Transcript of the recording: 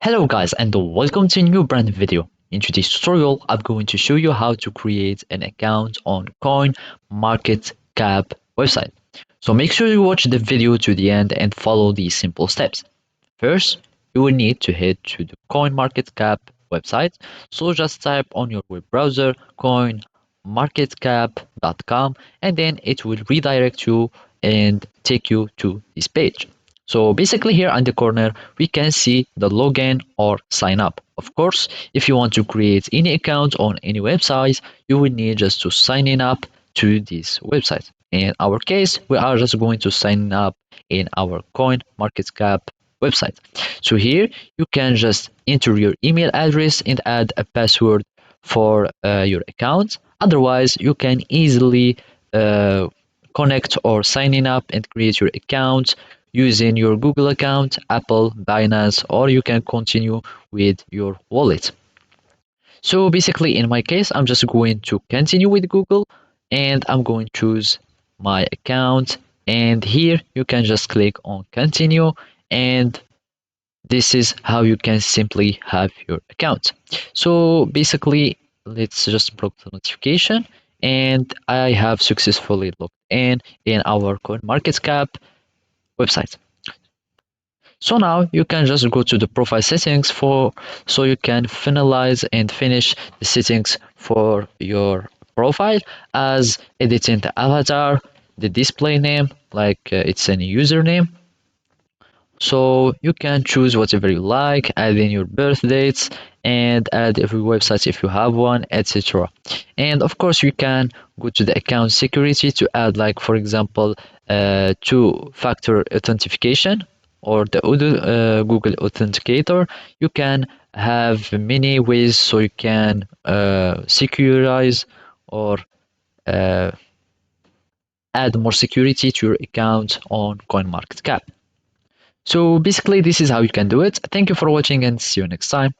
Hello guys and welcome to a new brand new video. In today's tutorial, I'm going to show you how to create an account on Coinmarketcap website. So make sure you watch the video to the end and follow these simple steps. First, you will need to head to the Coinmarketcap website. So just type on your web browser coinmarketcap.com and then it will redirect you and take you to this page. So basically here on the corner, we can see the login or sign up. Of course, if you want to create any account on any website, you will need just to sign in up to this website. In our case, we are just going to sign up in our CoinMarketCap website. So here you can just enter your email address and add a password for your account. Otherwise, you can easily uh, connect or sign in up and create your account using your Google account, Apple, Binance, or you can continue with your wallet. So basically, in my case, I'm just going to continue with Google and I'm going to choose my account. And here you can just click on continue and this is how you can simply have your account. So basically, let's just block the notification and I have successfully logged in our CoinMarketCap website. So now you can just go to the profile settings for so you can finalize and finish the settings for your profile as editing the avatar, the display name like it's a username. So you can choose whatever you like, add in your birth dates and add every website if you have one, etc. And of course you can go to the account security to add like for example two-factor authentication or the Google Authenticator. You can have many ways so you can securize or uh, add more security to your account on CoinMarketCap. So basically, this is how you can do it. Thank you for watching and see you next time.